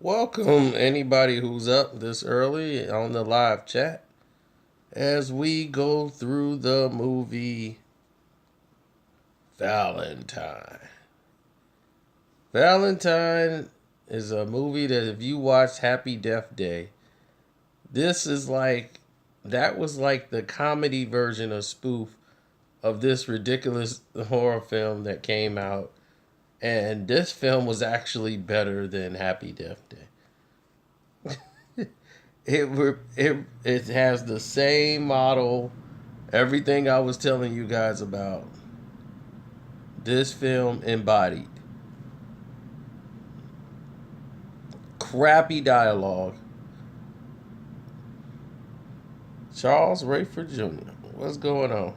Welcome anybody who's up this early on the live chat as we go through the movie Valentine. Valentine is a movie that if you watch Happy Death Day, this is like that was like the comedy version of spoof of this ridiculous horror film that came out, and this film was actually better than Happy Death Day. It has the same model, everything I was telling you guys about. This film embodied crappy dialogue. Charles Rayford Jr. What's going on?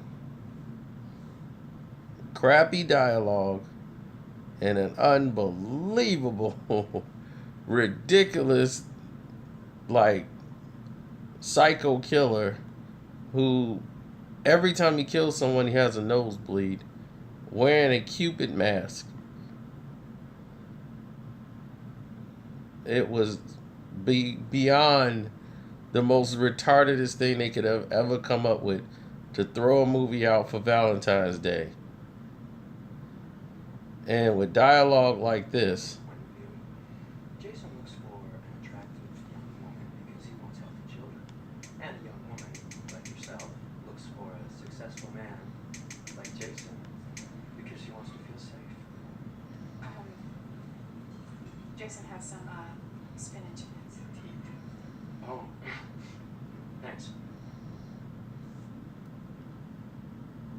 Crappy dialogue and an unbelievable, ridiculous, like psycho killer who every time he kills someone he has a nosebleed wearing a Cupid mask. It was beyond the most retardedest thing they could have ever come up with to throw a movie out for Valentine's Day. And with dialogue like this, Jason looks for an attractive young woman because he wants healthy children. And a young woman, like yourself, looks for a successful man, like Jason, because she wants to feel safe. Um, Jason has some spinach in his teeth. Oh, thanks.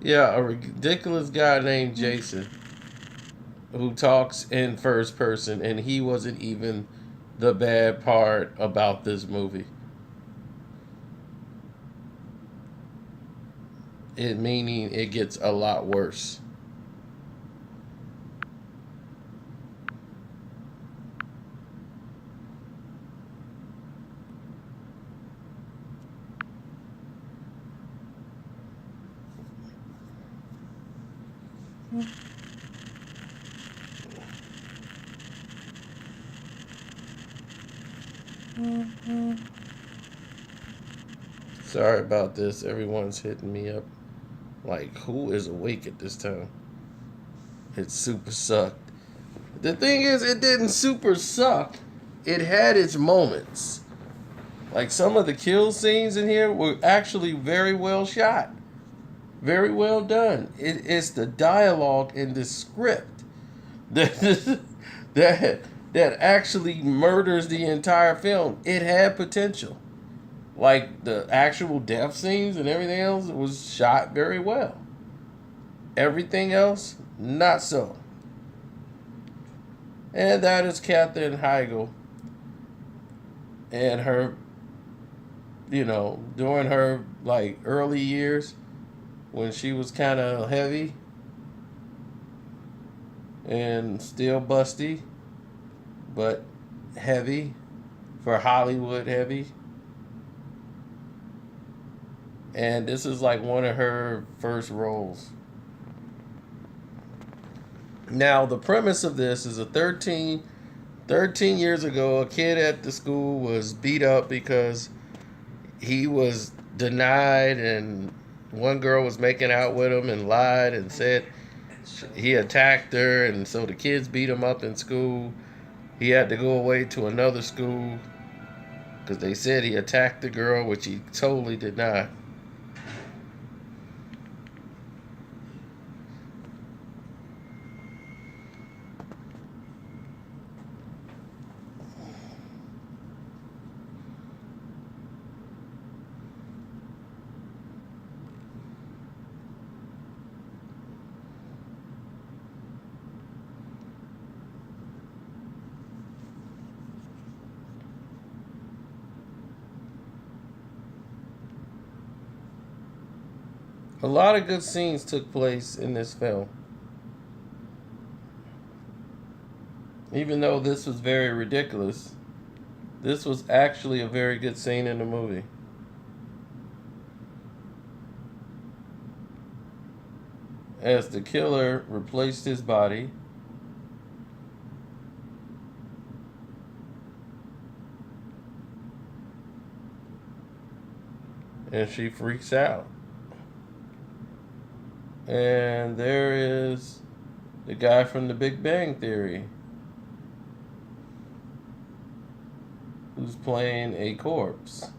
yeah, a ridiculous guy named Jason who talks in first person, and he wasn't even the bad part about this movie. It meaning it gets a lot worse. Sorry about this. Everyone's hitting me up. Like, who is awake at this time? It super sucked. The thing is, it didn't super suck. It had its moments. Like, some of the kill scenes in here were actually very well shot. Very well done. It's the dialogue in the script that, that, that actually murders the entire film. It had potential. Like, the actual death scenes and everything else was shot very well. Everything else, not so. And that is Katherine Heigl and her, during her like early years when she was kind of heavy and still busty, but heavy for Hollywood heavy. And this is like one of her first roles. Now, the premise of this is 13 years ago, a kid at the school was beat up because he was denied, and one girl was making out with him and lied and said he attacked her, and so the kids beat him up in school. He had to go away to another school because they said he attacked the girl, which he totally did not. A lot of good scenes took place in this film. Even though this was very ridiculous, this was actually a very good scene in the movie. As the killer replaced his body and she freaks out. And there is the guy from the Big Bang Theory who's playing a corpse.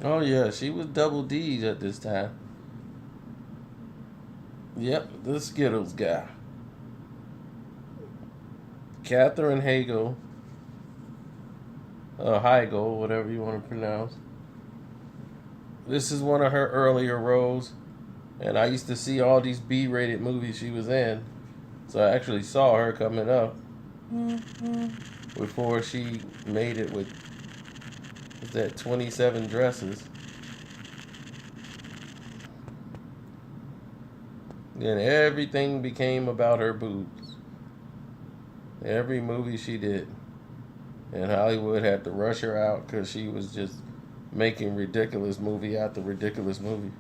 Oh yeah, she was double D's at this time. Yep, the Skittles guy. Catherine Hagel, Heigl, whatever you want to pronounce. This is one of her earlier roles, and I used to see all these B-rated movies she was in, so I actually saw her coming up before she made it with, was that 27 Dresses. Then everything became about her boobs. Every movie she did. And Hollywood had to rush her out because she was just making ridiculous movie after ridiculous movie.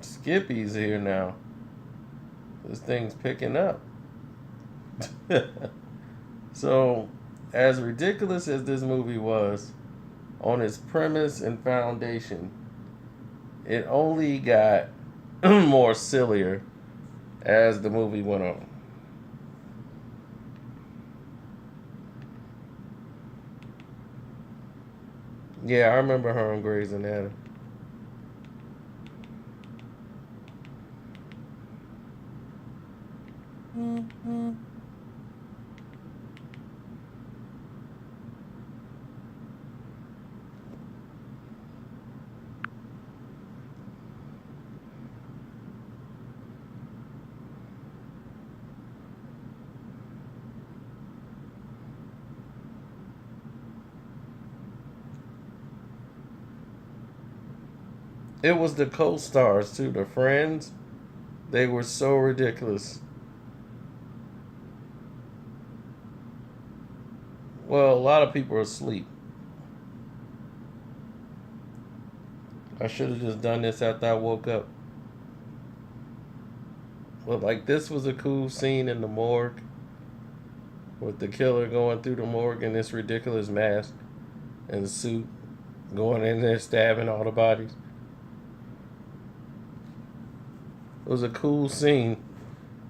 Skippy's here now. This thing's picking up. So, as ridiculous as this movie was, on its premise and foundation, it only got more sillier as the movie went on. Yeah, I remember her on Grey's Anatomy. It was the co-stars too, the friends. They were so ridiculous. Well, a lot of people are asleep. I should have just done this after I woke up. But like this was a cool scene in the morgue with the killer going through the morgue in this ridiculous mask and suit, going in there stabbing all the bodies. It was a cool scene.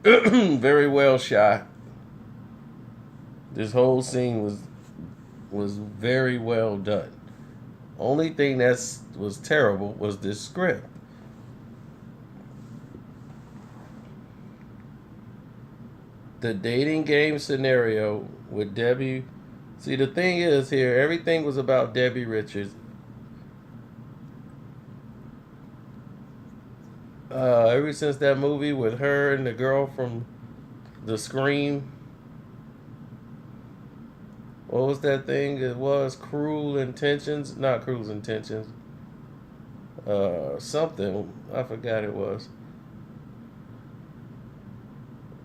Very well shot. This whole scene was very well done. Only thing that was terrible was this script. The dating game scenario with Debbie. See, the thing is here, everything was about Debbie Richards. Ever since that movie with her and the girl from The Scream. What was that thing? It was Cruel Intentions. Not Cruel Intentions. Something. I forgot it was.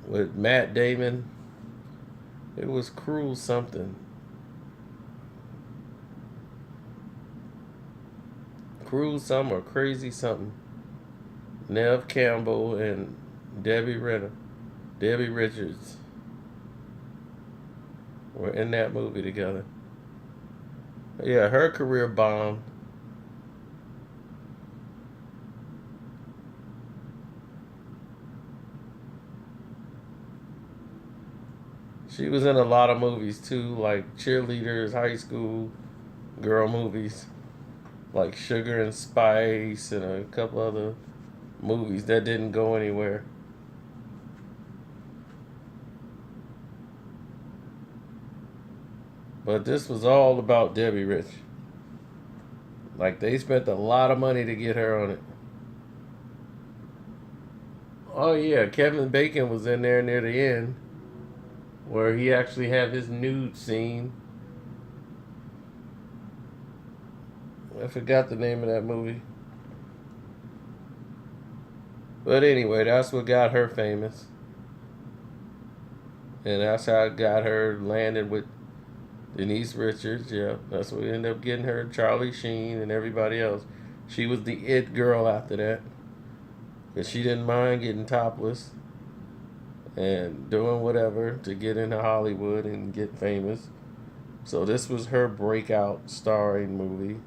With Matt Damon. It was Cruel something. Cruel something or Crazy something. Nev Campbell and Debbie Richards were in that movie together. Yeah, her career bombed. She was in a lot of movies too, like cheerleaders, high school girl movies, like Sugar and Spice and a couple other movies that didn't go anywhere. But this was all about Debbie Rich. Like, they spent a lot of money to get her on it. Oh yeah, Kevin Bacon was in there near the end, where he actually had his nude scene. I forgot the name of that movie. But anyway, that's what got her famous. And that's how it got her landing with Denise Richards. Yeah, that's what ended up getting her Charlie Sheen and everybody else. She was the it girl after that. Because she didn't mind getting topless and doing whatever to get into Hollywood and get famous. So this was her breakout starring movie,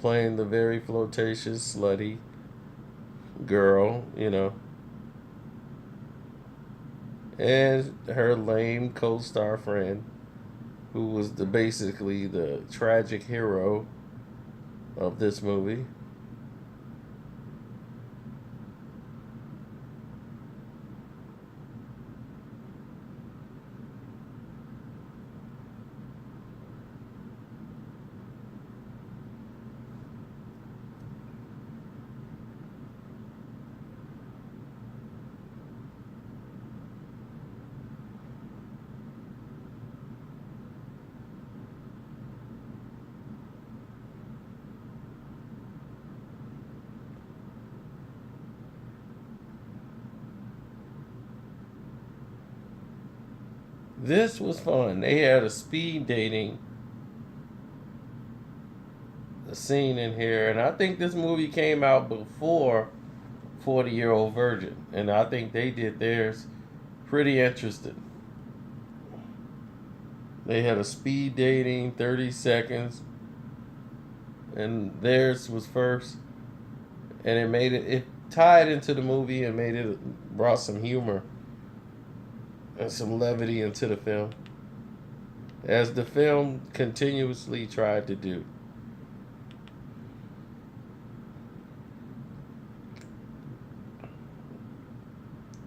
playing the very flirtatious, slutty girl, and her lame co-star friend, who was basically the tragic hero of this movie. This was fun. They had a speed dating scene in here, and I think this movie came out before 40-Year-Old Virgin, and I think they did theirs pretty interesting. They had a speed dating 30 seconds, and theirs was first, and it tied into the movie and brought some humor and some levity into the film, as the film continuously tried to do.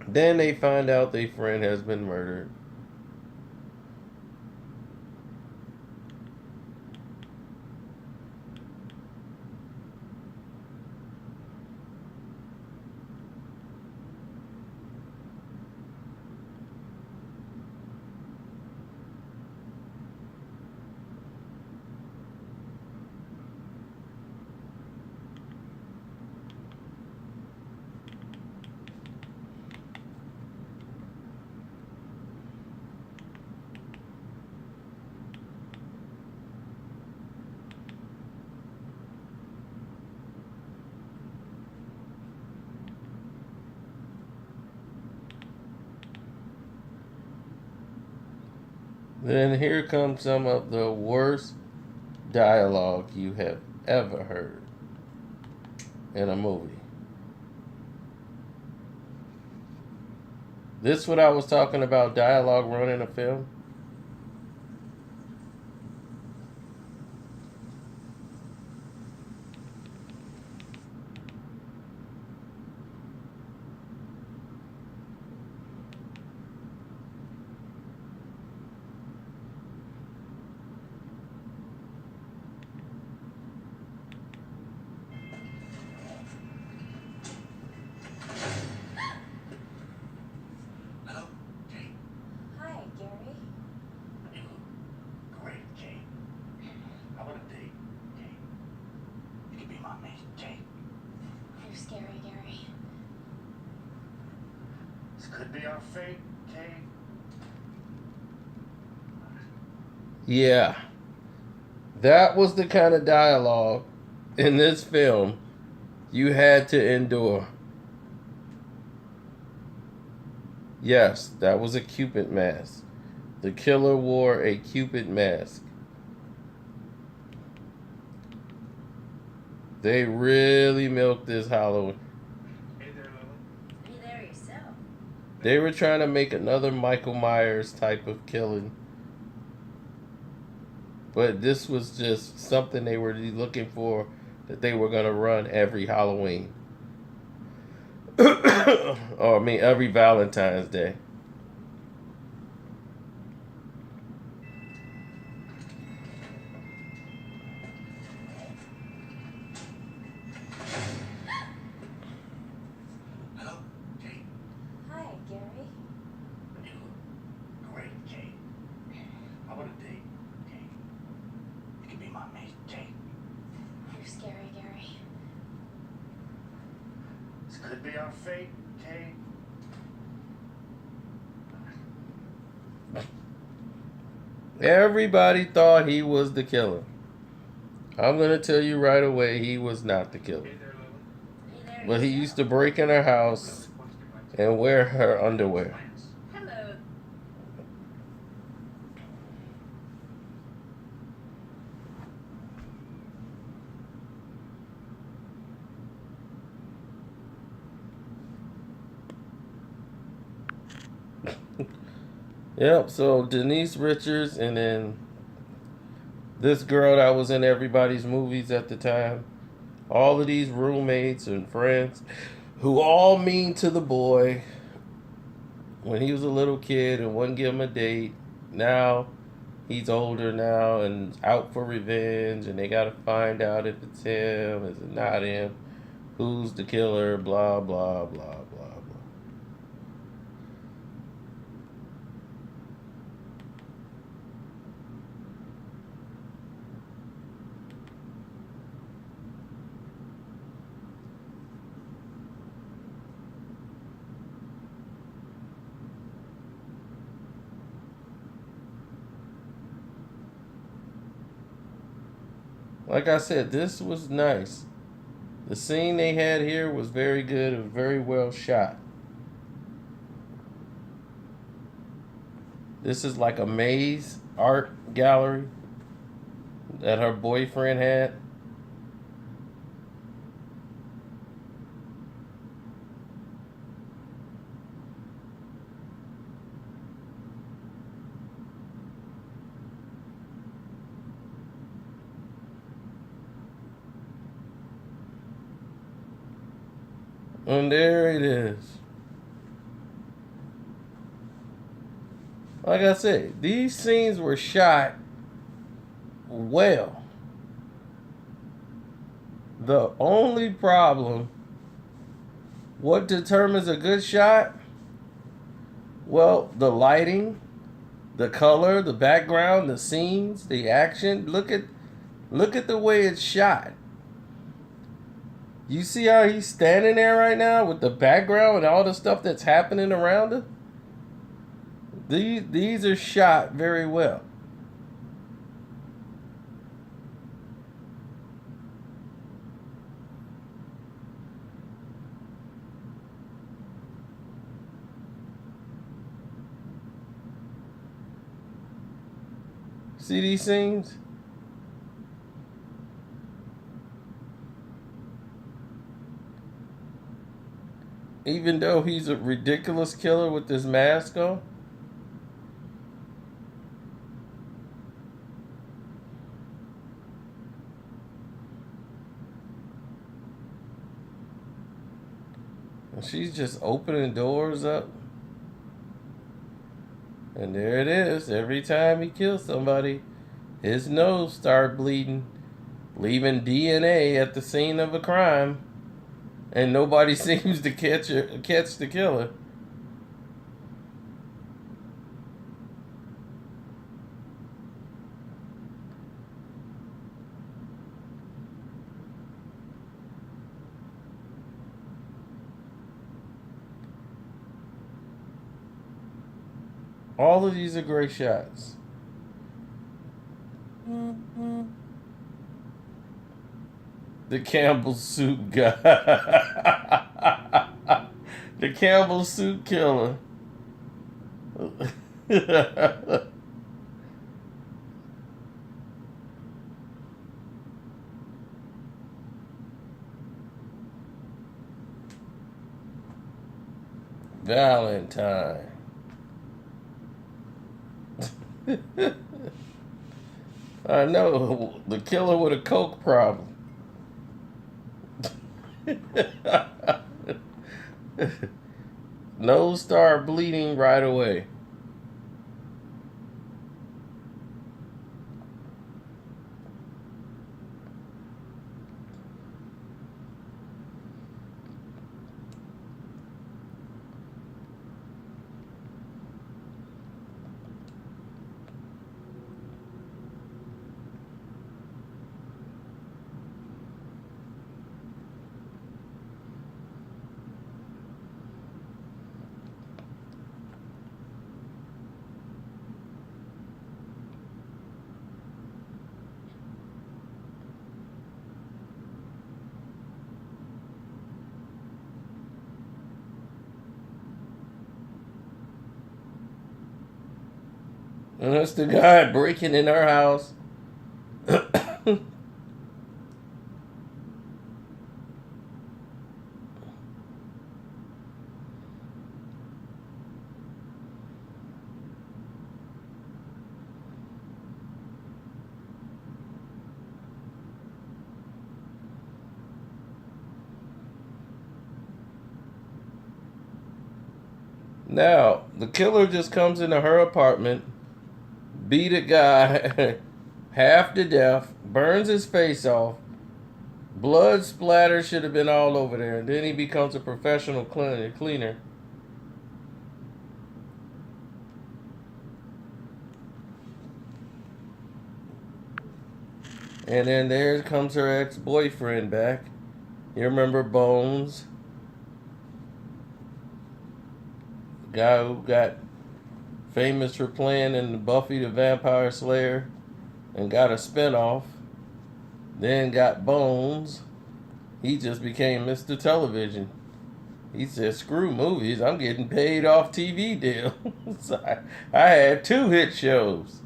Then they find out their friend has been murdered. Then here comes some of the worst dialogue you have ever heard in a movie. This what I was talking about, dialogue running a film. Hello, Jay. Hi, Gary. You look great, Jay. How about a date, Jay? You can be my mate, Jay. You're scary, Gary. This could be our fate, Jay. Yeah, that was the kind of dialogue in this film you had to endure. Yes, that was a Cupid mask. The killer wore a Cupid mask. They really milked this Halloween. Hey there, Lily. Hey there yourself. They were trying to make another Michael Myers type of killing. But this was just something they were looking for, that they were going to run every Halloween. Or I mean, every Valentine's Day. Hello, Kate. Hi, Gary. You look great, Kate. How about a date, Kate? You can be my mate, Kate. You're scary, Gary. This could be our fate, Kate. Everybody thought he was the killer. I'm gonna tell you right away, he was not the killer. Hey there, Lily. Hey there. But he used to break in her house and wear her underwear. Hello. Yep, so Denise Richards and then this girl that was in everybody's movies at the time. All of these roommates and friends who all mean to the boy when he was a little kid and wouldn't give him a date. Now he's older now and out for revenge, and they got to find out if it's him, is it not him, who's the killer, blah, blah, blah, blah, blah. Like I said, this was nice. The scene they had here was very good and very well shot. This is like a maze art gallery that her boyfriend had. And there it is. Like I said, these scenes were shot well. The only problem, what determines a good shot? Well, the lighting, the color, the background, the scenes, the action. Look at the way it's shot. You see how he's standing there right now with the background and all the stuff that's happening around him? These are shot very well. See these scenes? Even though he's a ridiculous killer with this mask on. And she's just opening doors up. And there it is. Every time he kills somebody, his nose starts bleeding, leaving DNA at the scene of a crime. And nobody seems to catch the killer. All of these are great shots. The Campbell soup guy. The Campbell soup killer. Valentine. I know, the killer with a coke problem. Nose start bleeding right away. And that's the guy breaking in our house. Now, the killer just comes into her apartment, beat a guy half to death, burns his face off, blood splatter should have been all over there, and then he becomes a professional cleaner. And then there comes her ex-boyfriend back. You remember Bones? The guy who got famous for playing in Buffy the Vampire Slayer and got a spinoff. Then got Bones. He just became Mr. Television. He said, screw movies, I'm getting paid off TV deals. I had 2 hit shows.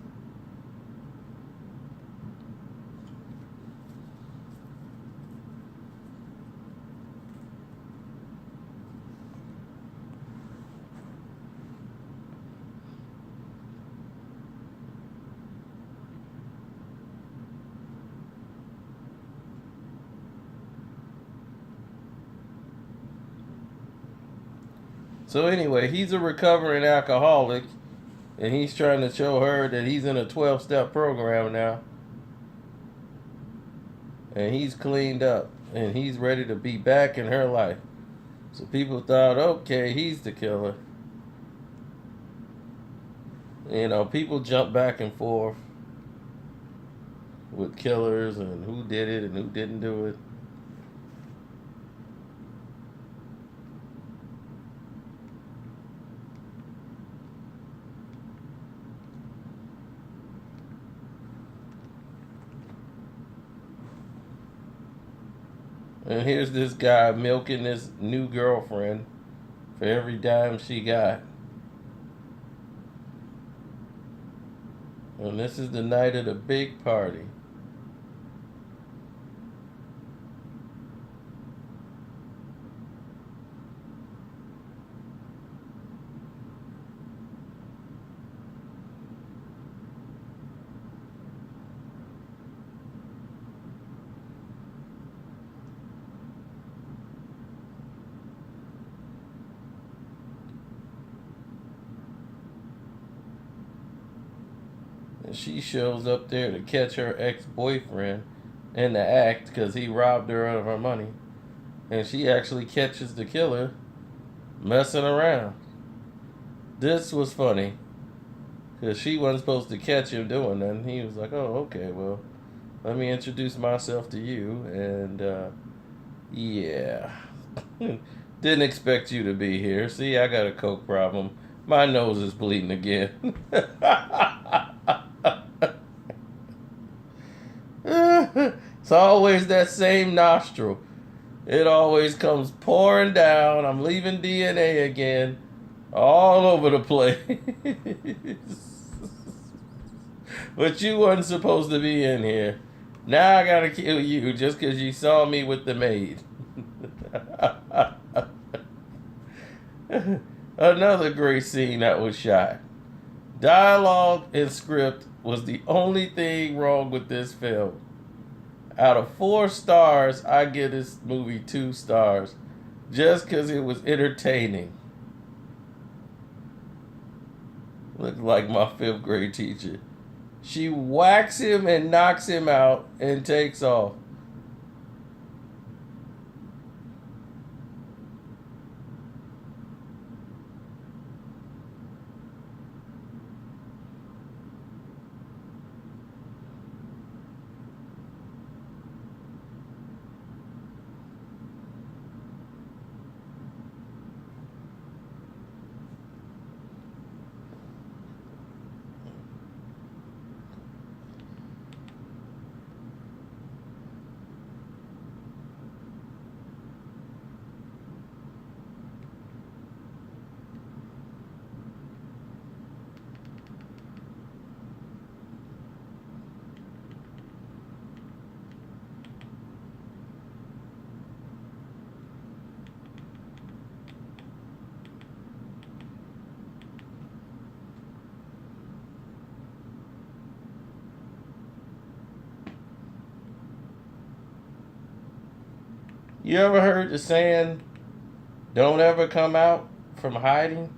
So anyway, he's a recovering alcoholic, and he's trying to show her that he's in a 12-step program now. And he's cleaned up, and he's ready to be back in her life. So people thought, okay, he's the killer. You know, people jump back and forth with killers and who did it and who didn't do it. And here's this guy milking this new girlfriend for every dime she got. And this is the night of the big party. And she shows up there to catch her ex-boyfriend in the act because he robbed her of her money. And she actually catches the killer messing around. This was funny because she wasn't supposed to catch him doing nothing. He was like, oh, okay, well, let me introduce myself to you. And, yeah. Didn't expect you to be here. See, I got a coke problem. My nose is bleeding again. It's always that same nostril. It always comes pouring down. I'm leaving DNA again. All over the place. But you wasn't supposed to be in here. Now I gotta kill you just because you saw me with the maid. Another great scene that was shot. Dialogue and script was the only thing wrong with this film. Out of 4 stars, I give this movie 2 stars. just because it was entertaining. Looked like my fifth grade teacher. She whacks him and knocks him out and takes off. You ever heard the saying, don't ever come out from hiding?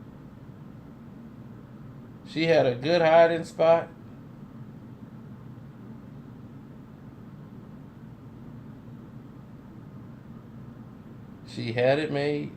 She had a good hiding spot. She had it made.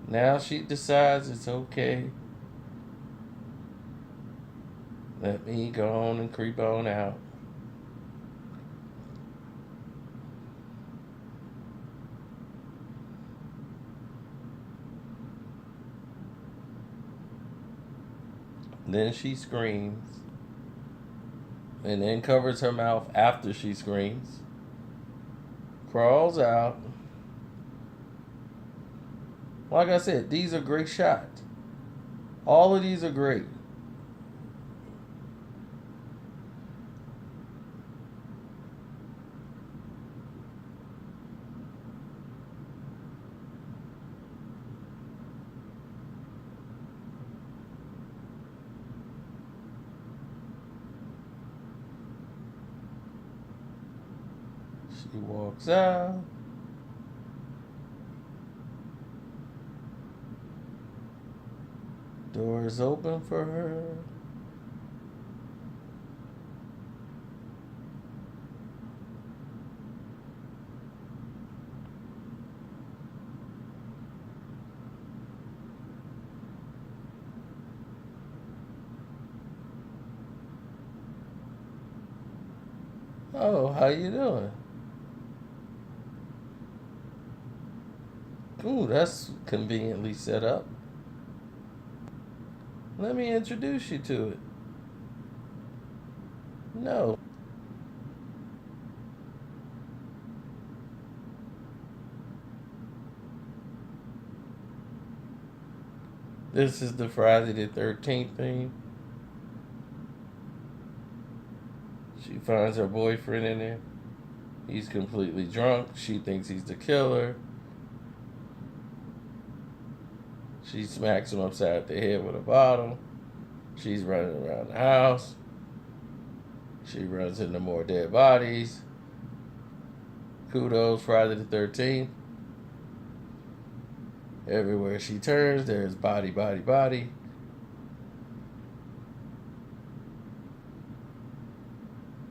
Now she decides it's okay. Let me go on and creep on out. Then she screams. And then covers her mouth after she screams. Crawls out. Like I said, these are great shots. All of these are great. She walks out. Door is open for her. Oh, how you doing? Ooh, that's conveniently set up. Let me introduce you to it. No. This is the Friday the 13th thing. She finds her boyfriend in there. He's completely drunk. She thinks he's the killer. She smacks him upside the head with a bottle. She's running around the house. She runs into more dead bodies. Kudos, Friday the 13th. Everywhere she turns, there's body, body, body.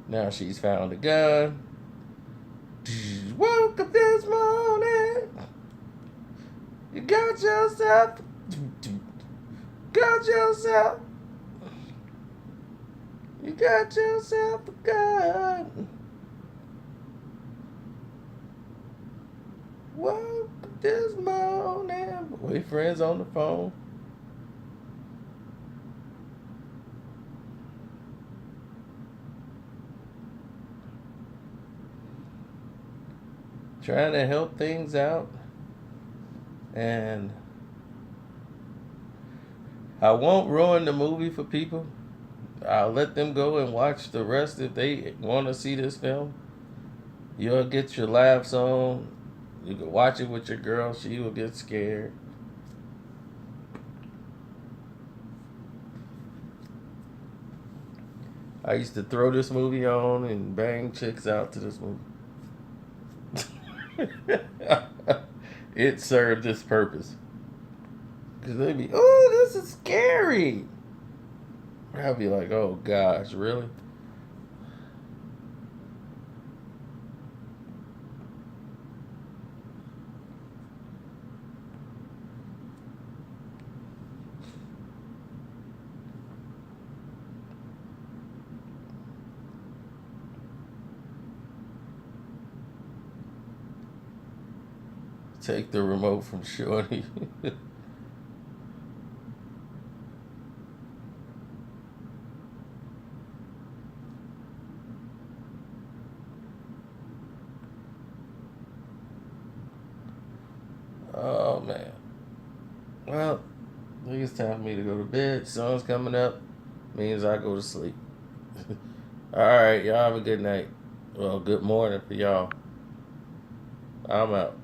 Now she's found a gun. Woke up this morning. You got yourself. Got yourself. You got yourself a gun. Woke up this morning. Boyfriend's on the phone. Trying to help things out. And I won't ruin the movie for people. I'll let them go and watch the rest if they want to see this film. You'll get your laughs on. You can watch it with your girl. She will get scared. I used to throw this movie on and bang chicks out to this movie. It served its purpose. Because they'd be, oh, this is scary. I'd be like, oh gosh, really? Take the remote from Shorty. Oh man. Well, I think it's time for me to go to bed. Sun's coming up. Means I go to sleep. Alright, y'all have a good night. Well, good morning for y'all. I'm out.